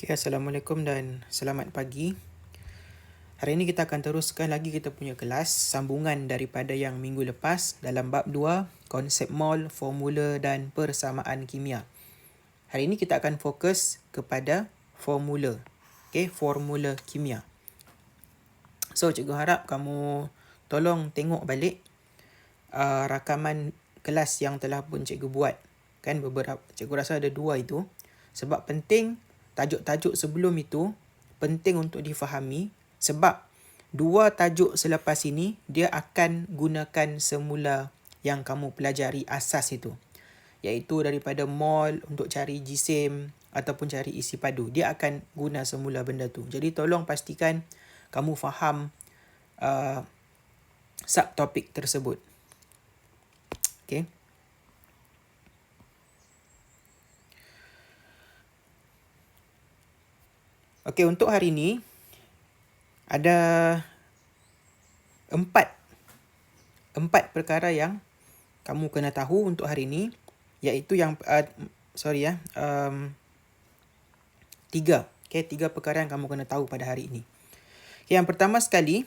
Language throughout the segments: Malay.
Okay, Assalamualaikum dan selamat pagi. Hari ini kita akan teruskan lagi kita punya kelas sambungan daripada yang minggu lepas dalam bab 2, konsep mol, formula dan persamaan kimia. Hari ini kita akan fokus kepada formula. Okay, formula kimia. So, cikgu harap kamu tolong tengok balik rakaman kelas yang telah pun cikgu buat. Kan beberapa, cikgu rasa ada 2 itu. Sebab penting tajuk-tajuk sebelum itu penting untuk difahami sebab 2 tajuk selepas ini dia akan gunakan semula yang kamu pelajari asas itu. Iaitu daripada mol untuk cari jisim ataupun cari isi padu. Dia akan guna semula benda tu. Jadi tolong pastikan kamu faham subtopik tersebut. Okay. Okey, untuk hari ini ada 4 perkara yang kamu kena tahu untuk hari ini, iaitu yang 3. Okey, 3 perkara yang kamu kena tahu pada hari ini. Okay, yang pertama sekali,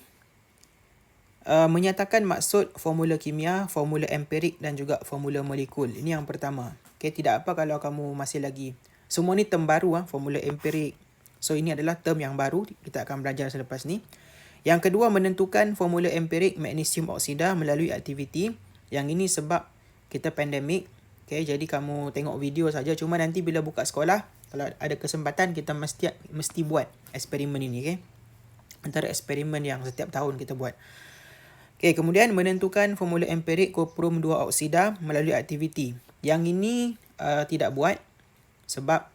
menyatakan maksud formula kimia, formula empirik dan juga formula molekul. Ini yang pertama. Okey, tidak apa kalau kamu masih lagi, semua ni term baru, formula empirik. So, ini adalah term yang baru, kita akan belajar selepas ni. Yang kedua, menentukan formula empirik magnesium oksida melalui aktiviti. Yang ini sebab kita pandemik. Okay, jadi kamu tengok video saja. Cuma nanti bila buka sekolah, kalau ada kesempatan, kita mesti buat eksperimen ini. Okay? Antara eksperimen yang setiap tahun kita buat. Okay, kemudian menentukan formula empirik koprum 2 oksida melalui aktiviti. Yang ini tidak buat sebab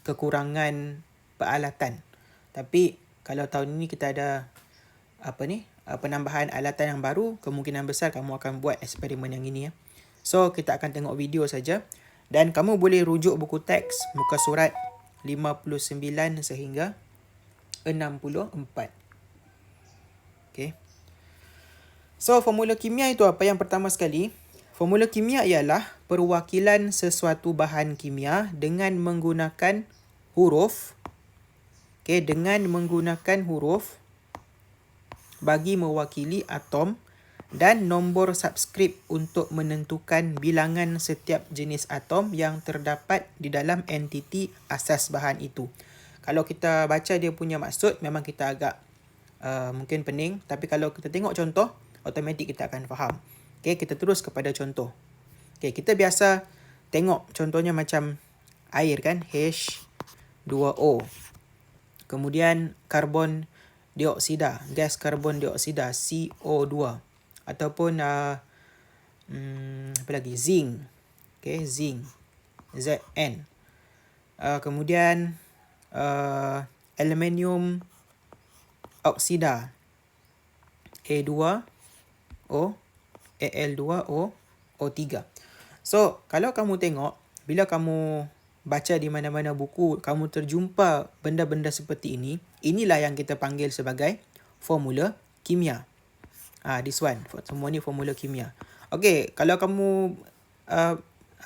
kekurangan peralatan. Tapi kalau tahun ini kita ada penambahan alatan yang baru, kemungkinan besar kamu akan buat eksperimen yang ini. So, kita akan tengok video saja. Dan kamu boleh rujuk buku teks, muka surat 59 sehingga 64. Okay. So, formula kimia itu apa? Yang pertama sekali, formula kimia ialah perwakilan sesuatu bahan kimia dengan menggunakan huruf. Okay, dengan menggunakan huruf bagi mewakili atom dan nombor subskrip untuk menentukan bilangan setiap jenis atom yang terdapat di dalam entiti asas bahan itu. Kalau kita baca dia punya maksud, memang kita agak mungkin pening. Tapi kalau kita tengok contoh, automatik kita akan faham. Okay, kita terus kepada contoh. Okay, kita biasa tengok contohnya macam air kan, H2O. Kemudian karbon dioksida, gas karbon dioksida, CO2. Ataupun apa lagi? Zinc. Okay, zinc. Zn. Kemudian aluminium oksida, A2O, Al2O, O3. So, kalau kamu tengok, bila kamu baca di mana-mana buku, kamu terjumpa benda-benda seperti ini, inilah yang kita panggil sebagai formula kimia. This one, semua ni formula kimia. Okay, kalau kamu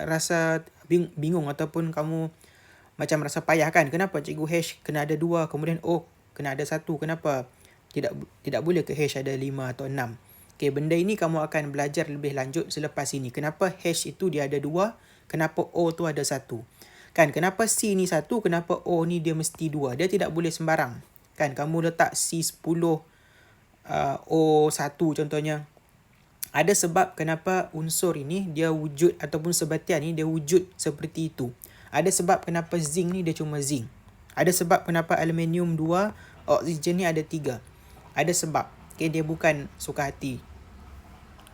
rasa bingung ataupun kamu macam rasa payah kan, kenapa cikgu H kena ada 2, kemudian O kena ada 1, kenapa tidak boleh ke H ada 5 atau 6? Okay, benda ini kamu akan belajar lebih lanjut selepas ini. Kenapa H itu dia ada 2, kenapa O tu ada 1? Kan, kenapa C ni 1, kenapa O ni dia mesti 2? Dia tidak boleh sembarang. Kan, kamu letak C10, O1 contohnya. Ada sebab kenapa unsur ini dia wujud ataupun sebatian ni dia wujud seperti itu. Ada sebab kenapa zinc ni dia cuma zinc. Ada sebab kenapa aluminium 2, oksigen ni ada 3. Ada sebab. Okay, dia bukan suka hati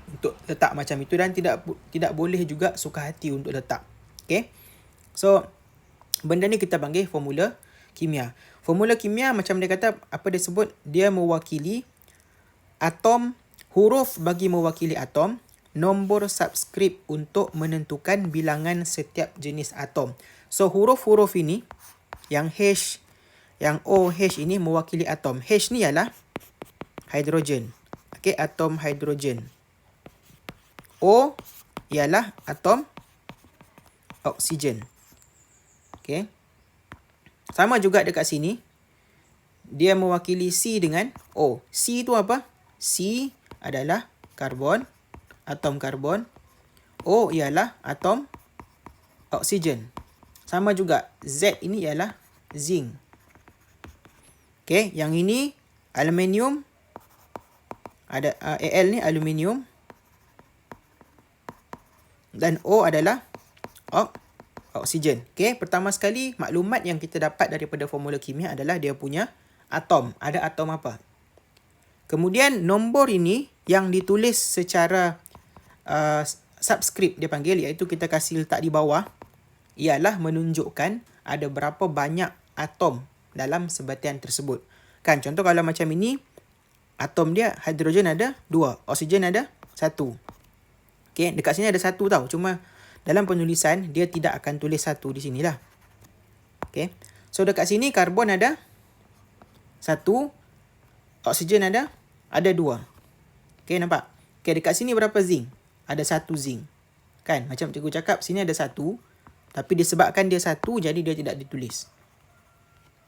untuk letak macam itu dan tidak boleh juga suka hati untuk letak. Okay. So, benda ni kita panggil formula kimia. Formula kimia macam dia kata, apa dia sebut? Dia mewakili atom, huruf bagi mewakili atom, nombor subskrip untuk menentukan bilangan setiap jenis atom. So, huruf-huruf ini, yang H, yang O, H ini mewakili atom. H ni ialah hidrogen. Okay, atom hidrogen. O ialah atom oksigen. Okay. Sama juga dekat sini. Dia mewakili C dengan O. C tu apa? C adalah karbon, atom karbon. O ialah atom oksigen. Sama juga, Z ini ialah zinc. Okay, yang ini aluminium. Ada Al ni aluminium. Dan O adalah oksigen. Okay, pertama sekali maklumat yang kita dapat daripada formula kimia adalah dia punya atom. Ada atom apa? Kemudian nombor ini yang ditulis secara subscript dia panggil, iaitu kita kasih letak di bawah, ialah menunjukkan ada berapa banyak atom dalam sebatian tersebut. Kan, contoh kalau macam ini, atom dia hidrogen ada 2, oksigen ada 1. Okay, dekat sini ada 1 tau. Cuma dalam penulisan, dia tidak akan tulis 1 di sini lah. Okay, so dekat sini karbon ada 1, oksigen ada 2. Okay, nampak? Okay, dekat sini berapa zinc? Ada 1 zinc. Kan, macam cikgu cakap, sini ada 1. Tapi disebabkan dia 1, jadi dia tidak ditulis.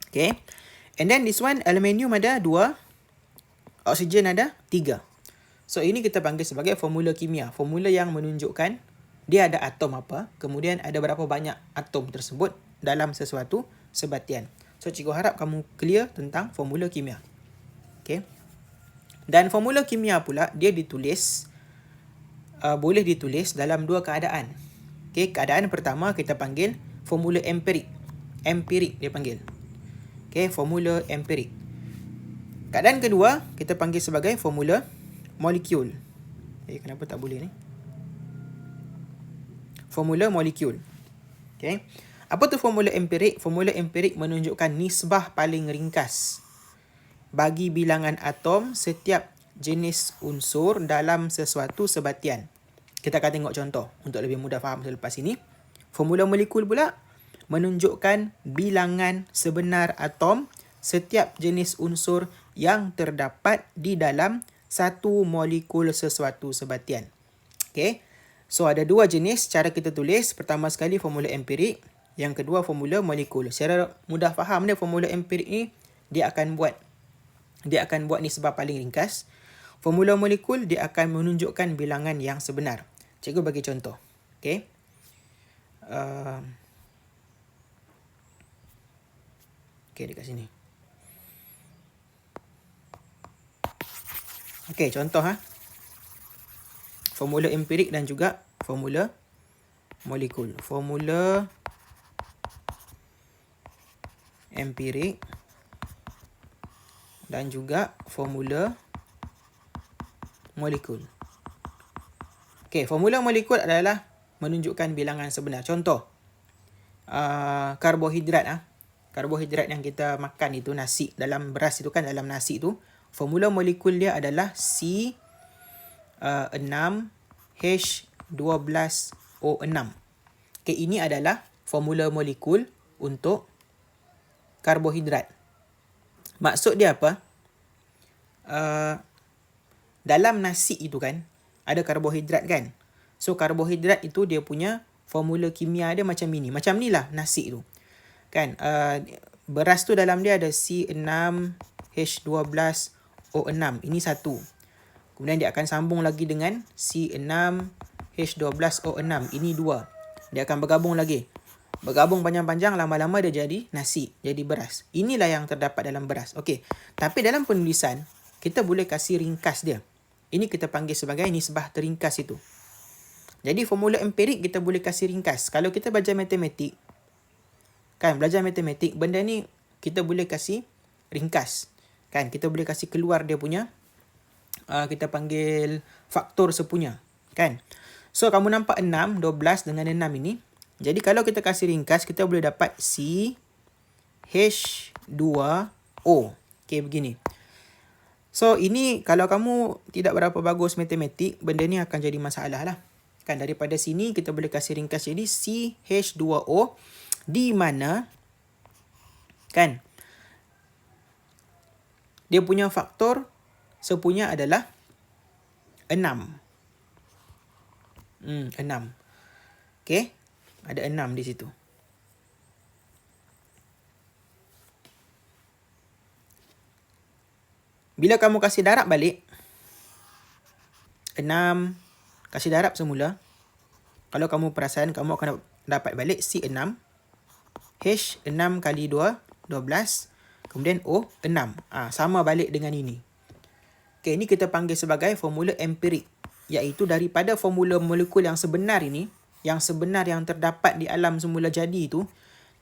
Okay. And then this one, aluminium ada 2. Oksigen ada 3. So, ini kita panggil sebagai formula kimia. Formula yang menunjukkan dia ada atom apa. Kemudian ada berapa banyak atom tersebut dalam sesuatu sebatian. So, cikgu harap kamu clear tentang formula kimia. Okay. Dan formula kimia pula, dia ditulis, boleh ditulis dalam 2 keadaan. Okay, keadaan pertama kita panggil formula empirik. Empirik dia panggil. Okay, formula empirik. Keadaan kedua, kita panggil sebagai formula molekul. Kenapa tak boleh ni? Formula molekul. Okay. Apa tu formula empirik? Formula empirik menunjukkan nisbah paling ringkas bagi bilangan atom setiap jenis unsur dalam sesuatu sebatian. Kita akan tengok contoh untuk lebih mudah faham selepas ini. Formula molekul pula menunjukkan bilangan sebenar atom setiap jenis unsur yang terdapat di dalam satu molekul sesuatu sebatian. Okay. So, ada 2 jenis cara kita tulis. Pertama sekali formula empirik. Yang kedua formula molekul. Secara mudah faham dia, formula empirik ni dia akan buat nisbah paling ringkas. Formula molekul dia akan menunjukkan bilangan yang sebenar. Cikgu bagi contoh. Okay. Okay, dekat sini. Okay, contoh formula empirik dan juga formula molekul. Formula empirik dan juga formula molekul. Okay, formula molekul adalah menunjukkan bilangan sebenar. Contoh, karbohidrat. Karbohidrat yang kita makan itu, nasi, dalam beras itu kan, dalam nasi itu, formula molekul dia adalah C6H12O6. Okay, ini adalah formula molekul untuk karbohidrat. Maksud dia apa? Dalam nasi itu kan, ada karbohidrat kan. So, karbohidrat itu dia punya formula kimia dia macam ini. Macam ni lah nasi tu. Kan, beras tu dalam dia ada C6H12O6. Ini 1. Kemudian dia akan sambung lagi dengan C6H12O6. Ini 2. Dia akan bergabung lagi. Bergabung panjang-panjang, lama-lama dia jadi nasi, jadi beras. Inilah yang terdapat dalam beras. Okey. Tapi dalam penulisan, kita boleh kasih ringkas dia. Ini kita panggil sebagai nisbah teringkas itu. Jadi formula empirik kita boleh kasih ringkas. Kalau kita belajar matematik, kan, belajar matematik, benda ni kita boleh kasih ringkas. Kan, kita boleh kasih keluar dia punya, kita panggil faktor sepunya. Kan. So, kamu nampak 6, 12 dengan 6 ini. Jadi, kalau kita kasih ringkas, kita boleh dapat CH2O. Okay, begini. So, ini kalau kamu tidak berapa bagus matematik, benda ni akan jadi masalah lah. Kan, daripada sini kita boleh kasih ringkas jadi CH2O, di mana kan dia punya faktor sepunya adalah 6. 6. Okey, ada 6 di situ. Bila kamu kasih darab balik, 6, kasih darab semula. Kalau kamu perasan, kamu akan dapat balik C6. H, 6 kali 2, 12. Kemudian O, 6. Sama balik dengan ini. Okay, ini kita panggil sebagai formula empirik. Iaitu daripada formula molekul yang sebenar ini, yang sebenar yang terdapat di alam semula jadi itu,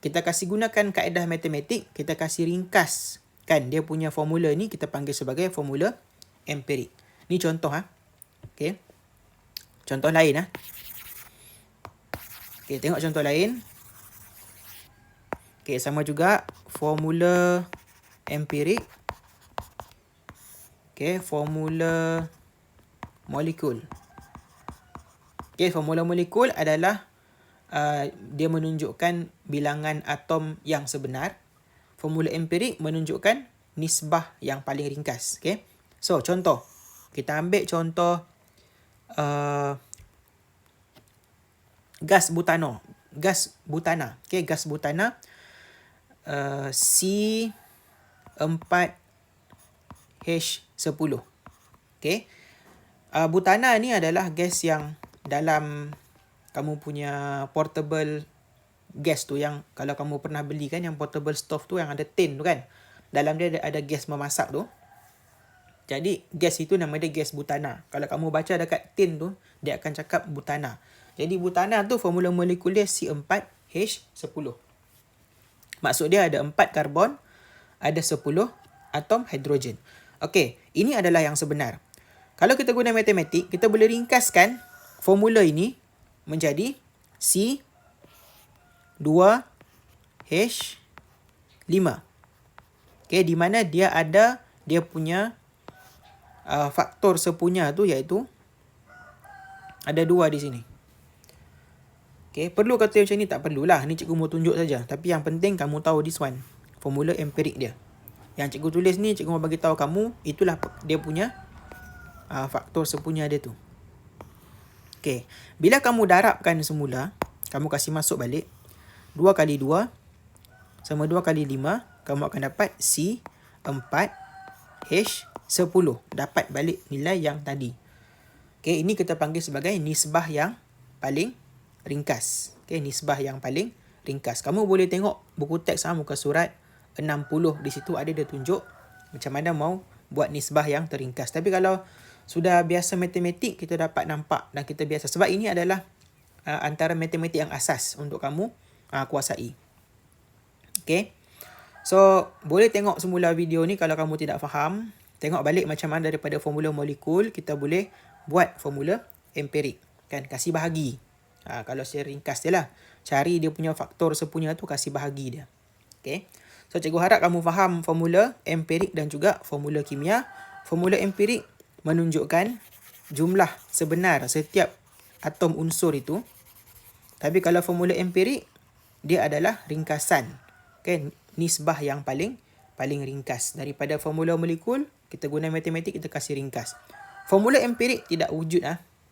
kita kasih gunakan kaedah matematik, kita kasih ringkas. Kan, dia punya formula ni kita panggil sebagai formula empirik. Ni contoh. Okay. Contoh lain. Okay, tengok contoh lain. Okay, sama juga formula empirik. Okay, formula molekul. Okay, formula molekul adalah dia menunjukkan bilangan atom yang sebenar. Formula empirik menunjukkan nisbah yang paling ringkas. Okay, so contoh. Kita ambil contoh gas butano. Gas butana. Okay, gas butana. C4H10. Okay. Butana ni adalah gas yang dalam kamu punya portable gas tu, yang kalau kamu pernah beli kan, yang portable stove tu yang ada tin tu kan. Dalam dia ada gas memasak tu. Jadi gas itu nama dia gas butana. Kalau kamu baca dekat tin tu, dia akan cakap butana. Jadi butana tu formula molekul dia C4H10. Maksud dia ada 4 karbon, ada 10 atom hidrogen. Okey, ini adalah yang sebenar. Kalau kita guna matematik, kita boleh ringkaskan formula ini menjadi C2H5. Okey, di mana dia ada dia punya faktor sepunya tu, iaitu ada 2 di sini. Okay, perlu kata macam ni? Tak perlulah. Ni cikgu mau tunjuk saja. Tapi yang penting kamu tahu this one. Formula empirik dia. Yang cikgu tulis ni, cikgu mau bagi tahu kamu, itulah dia punya faktor sepunya dia tu. Okay, bila kamu darabkan semula, kamu kasih masuk balik. 2 kali 2 sama 2 kali 5, kamu akan dapat C4H10. Dapat balik nilai yang tadi. Okay, ini kita panggil sebagai nisbah yang paling ringkas. Okay, nisbah yang paling ringkas. Kamu boleh tengok buku teks muka surat 60. Di situ ada dia tunjuk macam mana mau buat nisbah yang terringkas. Tapi kalau sudah biasa matematik, kita dapat nampak dan kita biasa. Sebab ini adalah antara matematik yang asas untuk kamu kuasai. Okay. So, boleh tengok semula video ni kalau kamu tidak faham. Tengok balik macam mana daripada formula molekul, kita boleh buat formula empirik. Kan, kasih bahagi. Kalau secara ringkas dia lah. Cari dia punya faktor sepunya tu, kasih bahagi dia. Okay. So, cikgu harap kamu faham formula empirik dan juga formula kimia. Formula empirik menunjukkan jumlah sebenar setiap atom unsur itu. Tapi kalau formula empirik, dia adalah ringkasan. Okay. Nisbah yang paling ringkas. Daripada formula molekul, kita guna matematik, kita kasih ringkas. Formula empirik tidak wujud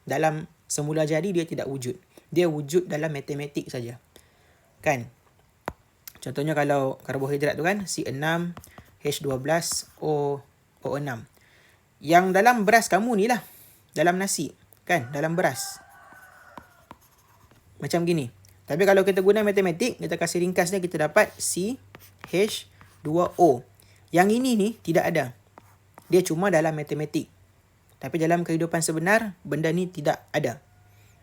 dalam semula jadi, dia tidak wujud. Dia wujud dalam matematik saja. Kan? Contohnya kalau karbohidrat tu kan, C6, H12, O6. Yang dalam beras kamu ni lah. Dalam nasi. Kan? Dalam beras. Macam gini. Tapi kalau kita guna matematik, kita kasih ringkasnya, kita dapat CH2O. Yang ini ni tidak ada. Dia cuma dalam matematik. Tapi dalam kehidupan sebenar, benda ni tidak ada.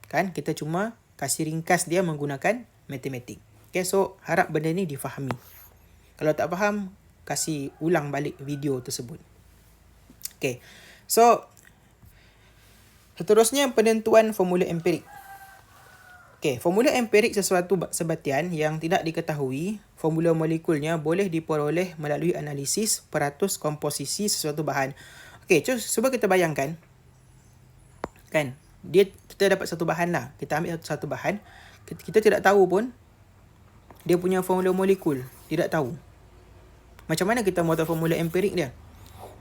Kan? Kita cuma kasih ringkas dia menggunakan matematik. Okay, so harap benda ni difahami. Kalau tak faham, kasih ulang balik video tersebut. Okay, so seterusnya penentuan formula empirik. Okay, formula empirik sesuatu sebatian yang tidak diketahui. Formula molekulnya boleh diperoleh melalui analisis peratus komposisi sesuatu bahan. Okay, cuba kita bayangkan. Kan, kita dapat satu bahan lah. Kita ambil satu bahan. Kita tidak tahu pun dia punya formula molekul. Tidak tahu. Macam mana kita mau tahu formula empirik dia?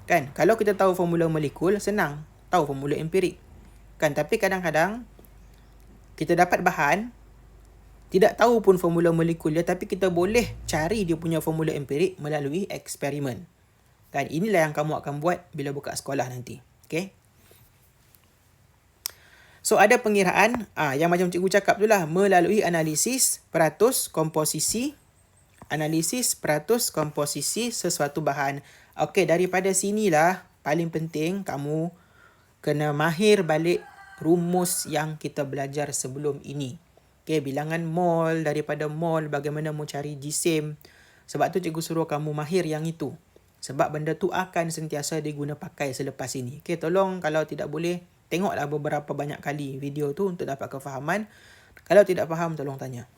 Kan, kalau kita tahu formula molekul, senang tahu formula empirik. Kan, tapi kadang-kadang kita dapat bahan, tidak tahu pun formula molekul dia, tapi kita boleh cari dia punya formula empirik melalui eksperimen. Kan, inilah yang kamu akan buat bila buka sekolah nanti. Okay. So, ada pengiraan yang macam cikgu cakap tu lah, melalui analisis peratus komposisi sesuatu bahan. Okey, daripada sinilah paling penting kamu kena mahir balik rumus yang kita belajar sebelum ini. Okey, bilangan mol, daripada mol bagaimana mau cari jisim. Sebab tu cikgu suruh kamu mahir yang itu. Sebab benda tu akan sentiasa diguna pakai selepas ini. Okey, tolong kalau tidak boleh, tengoklah beberapa banyak kali video tu untuk dapat kefahaman. Kalau tidak faham, tolong tanya.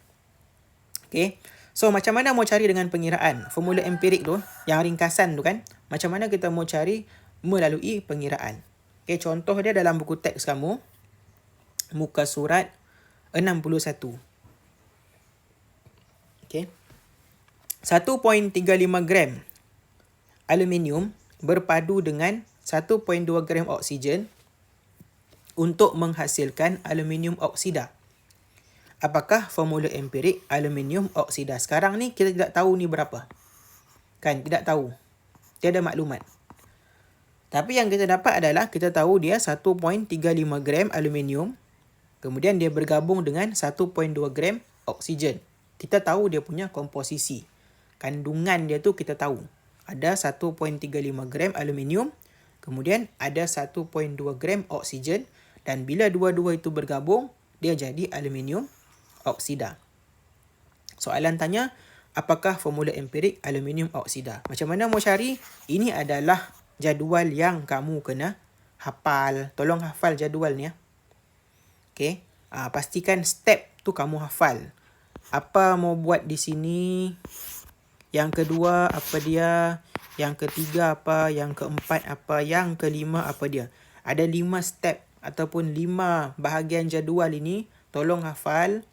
Okey. So, macam mana mau cari dengan pengiraan? Formula empirik tu, yang ringkasan tu kan. Macam mana kita mau cari melalui pengiraan? Okey, contoh dia dalam buku teks kamu. Muka surat 61. Okey. 1.35 gram aluminium berpadu dengan 1.2 gram oksigen untuk menghasilkan aluminium oksida. Apakah formula empirik aluminium oksida? Sekarang ni kita tidak tahu ni berapa. Kan, tidak tahu. Tiada maklumat. Tapi yang kita dapat adalah kita tahu dia 1.35 gram aluminium. Kemudian dia bergabung dengan 1.2 gram oksigen. Kita tahu dia punya komposisi. Kandungan dia tu kita tahu. Ada 1.35 gram aluminium. Kemudian ada 1.2 gram oksigen. Dan bila dua-dua itu bergabung, dia jadi aluminium oksida. Soalan tanya, apakah formula empirik aluminium oksida? Macam mana mau cari? Ini adalah jadual yang kamu kena hafal. Tolong hafal jadual ni ya. Okey. Pastikan step tu kamu hafal. Apa mau buat di sini? Yang kedua apa dia? Yang ketiga apa? Yang keempat apa? Yang kelima apa dia? Ada 5 step ataupun 5 bahagian jadual ini. Tolong hafal.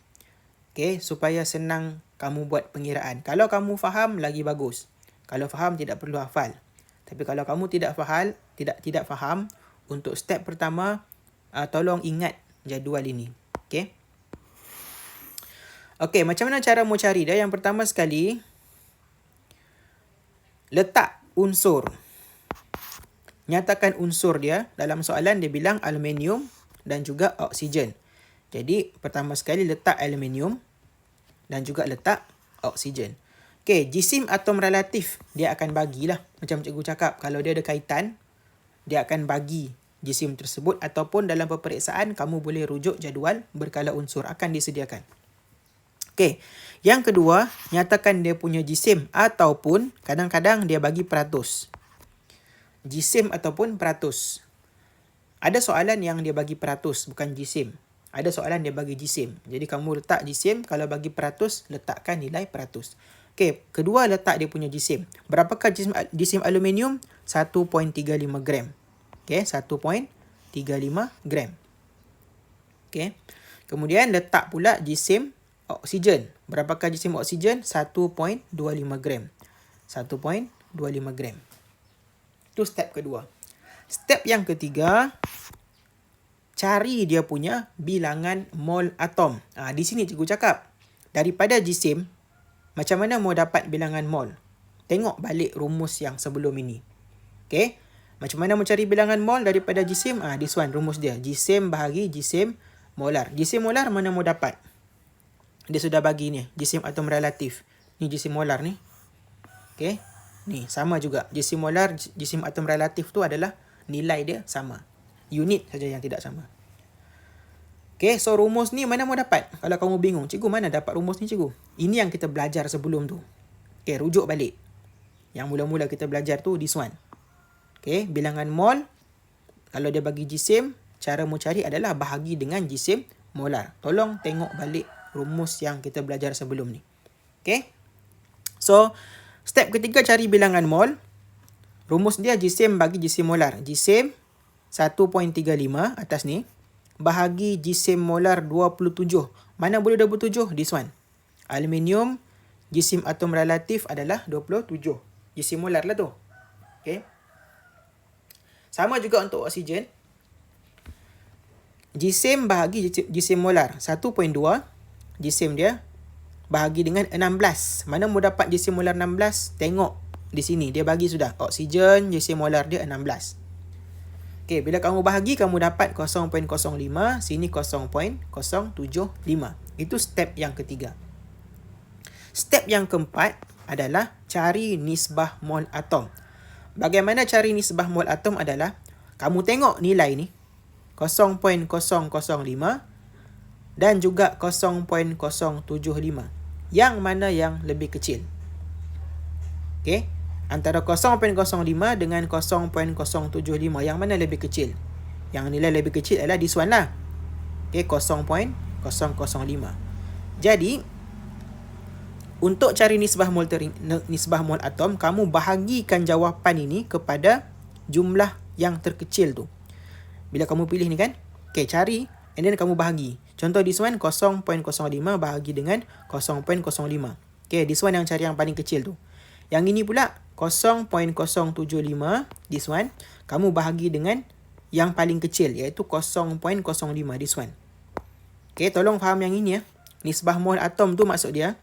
Okay, supaya senang kamu buat pengiraan. Kalau kamu faham, lagi bagus. Kalau faham, tidak perlu hafal. Tapi kalau kamu tidak faham, untuk step pertama, tolong ingat jadual ini. Okay. Okay, macam mana cara mau cari dia? Yang pertama sekali, letak unsur. Nyatakan unsur dia. Dalam soalan dia bilang aluminium dan juga oksigen. Jadi, pertama sekali letak aluminium dan juga letak oksigen. Okey, jisim atom relatif dia akan bagilah. Macam cikgu cakap, kalau dia ada kaitan, dia akan bagi jisim tersebut ataupun dalam peperiksaan kamu boleh rujuk jadual berkala unsur akan disediakan. Okey, yang kedua, nyatakan dia punya jisim ataupun kadang-kadang dia bagi peratus. Jisim ataupun peratus. Ada soalan yang dia bagi peratus, bukan jisim. Ada soalan dia bagi jisim. Jadi kamu letak jisim, kalau bagi peratus, letakkan nilai peratus. Okey, kedua letak dia punya jisim. Berapakah jisim aluminium? 1.35 gram. Okey, 1.35 gram. Okey. Kemudian letak pula jisim oksigen. Berapakah jisim oksigen? 1.25 gram. 1.25 gram. Itu step kedua. Step yang ketiga, cari dia punya bilangan mol atom. Di sini cikgu cakap, daripada jisim, macam mana mau dapat bilangan mol? Tengok balik rumus yang sebelum ini. Okay? Macam mana mau cari bilangan mol daripada jisim? This one, rumus dia. Jisim bahagi jisim molar. Jisim molar mana mau dapat? Dia sudah bagi ni, jisim atom relatif. Ni jisim molar ni. Okay? Ni, sama juga. Jisim molar, jisim atom relatif tu adalah nilai dia sama. Unit saja yang tidak sama. Okay, so rumus ni mana mau dapat? Kalau kamu bingung, cikgu mana dapat rumus ni cikgu? Ini yang kita belajar sebelum tu. Okay, rujuk balik. Yang mula-mula kita belajar tu, this one. Okay, bilangan mol. Kalau dia bagi jisim, cara mau cari adalah bahagi dengan jisim molar. Tolong tengok balik rumus yang kita belajar sebelum ni. Okay. So, step ketiga cari bilangan mol. Rumus dia jisim bagi jisim molar. Jisim 1.35 atas ni. Bahagi jisim molar 27. Mana boleh 27? This one. Aluminium, jisim atom relatif adalah 27. Jisim molar lah tu. Okay. Sama juga untuk oksigen. Jisim bahagi jisim molar 1.2. Jisim dia bahagi dengan 16. Mana mau dapat jisim molar 16? Tengok di sini. Dia bagi sudah. Oksigen, JC molar dia 16. Okey, bila kamu bahagi, kamu dapat 0.05. Sini 0.075. Itu step yang ketiga. Step yang keempat adalah cari nisbah mol atom. Bagaimana cari nisbah mol atom adalah, kamu tengok nilai ni, 0.005 dan juga 0.075. Yang mana yang lebih kecil? Okey, antara 0.05 dengan 0.075, yang mana lebih kecil? Yang nilai lebih kecil adalah this one lah. Okey, 0.005. Jadi, untuk cari nisbah mol atom, kamu bahagikan jawapan ini kepada jumlah yang terkecil tu. Bila kamu pilih ni kan, okey, cari and then kamu bahagi. Contoh this one 0.05 bahagi dengan 0.05. Okey, this one yang cari yang paling kecil tu. Yang ini pula 0.075, this one kamu bahagi dengan yang paling kecil, iaitu 0.05, this one. Okey, tolong faham yang ini ya. Nisbah mol atom tu maksud dia,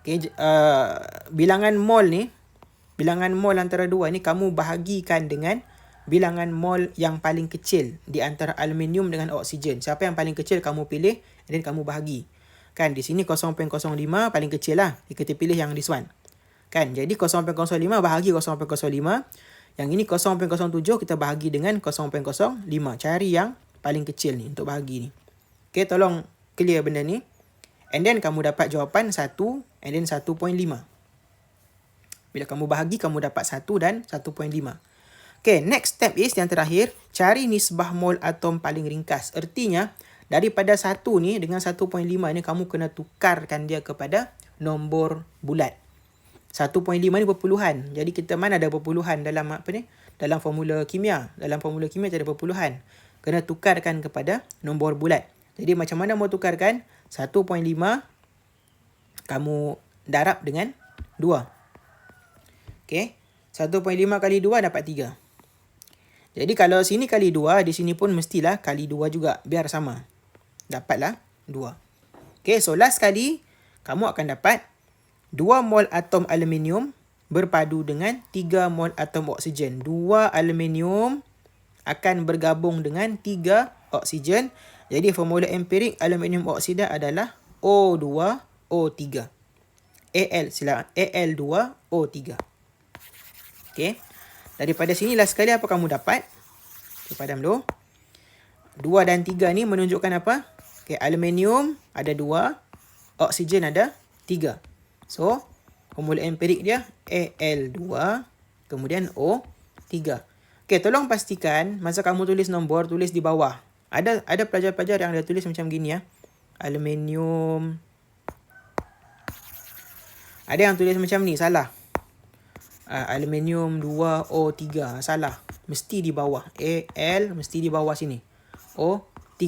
okey, bilangan mol antara dua ni kamu bahagikan dengan bilangan mol yang paling kecil di antara aluminium dengan oksigen. Siapa yang paling kecil kamu pilih and then kamu bahagi. Kan di sini 0.05 paling kecil lah. Kita pilih yang this one. Kan, jadi 0.05 bahagi 0.05. Yang ini 0.07 kita bahagi dengan 0.05. Cari yang paling kecil ni untuk bahagi ni. Okey, tolong clear benda ni. And then kamu dapat jawapan 1 and then 1.5. Bila kamu bahagi, kamu dapat 1 dan 1.5. Okay, next step is yang terakhir, cari nisbah mol atom paling ringkas. Artinya, daripada 1 ni dengan 1.5 ni, kamu kena tukarkan dia kepada nombor bulat. 1.5 ni perpuluhan. Jadi, kita mana ada perpuluhan dalam apa ni? Dalam formula kimia. Dalam formula kimia ada perpuluhan. Kena tukarkan kepada nombor bulat. Jadi, macam mana mau tukarkan? 1.5 kamu darab dengan 2. Okey. 1.5 kali 2 dapat 3. Jadi kalau sini kali 2, di sini pun mestilah kali 2 juga. Biar sama. Dapatlah 2. Okey, so last kali kamu akan dapat 2 mol atom aluminium berpadu dengan 3 mol atom oksigen. 2 aluminium akan bergabung dengan 3 oksigen. Jadi formula empirik aluminium oksida adalah O2O3. Al2O3. Okey. Daripada sinilah sekali apa kamu dapat? Okay, padam dulu. 2 dan 3 ni menunjukkan apa? Okey, aluminium ada 2, oksigen ada 3. So, formula empirik dia Al2 kemudian O3. Okey, tolong pastikan masa kamu tulis nombor, tulis di bawah. Ada pelajar-pelajar yang ada tulis macam gini ya. Aluminium. Ada yang tulis macam ni, salah. Aluminium 2O3, salah. Mesti di bawah. Al mesti di bawah sini. O3.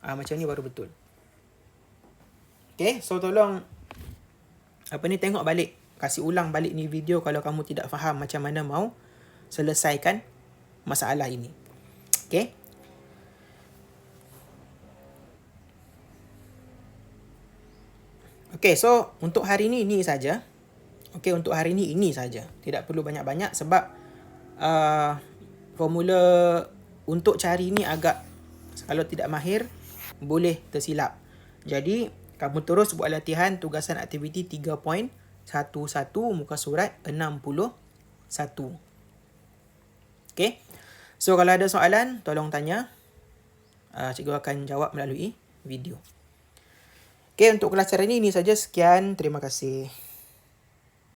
Macam ni baru betul. Okay, so tolong tengok balik. Kasih ulang balik ni video kalau kamu tidak faham macam mana mau selesaikan masalah ini. Okay. Okay, so untuk hari ni ini saja. Okay, untuk hari ni ini saja. Tidak perlu banyak-banyak sebab formula untuk cari ni agak, kalau tidak mahir, boleh tersilap. Jadi, kamu terus buat latihan tugasan aktiviti 3.11 muka surat 61. Okay. So, kalau ada soalan, tolong tanya. Cikgu akan jawab melalui video. Okay, untuk kelas hari ini saja. Sekian. Terima kasih.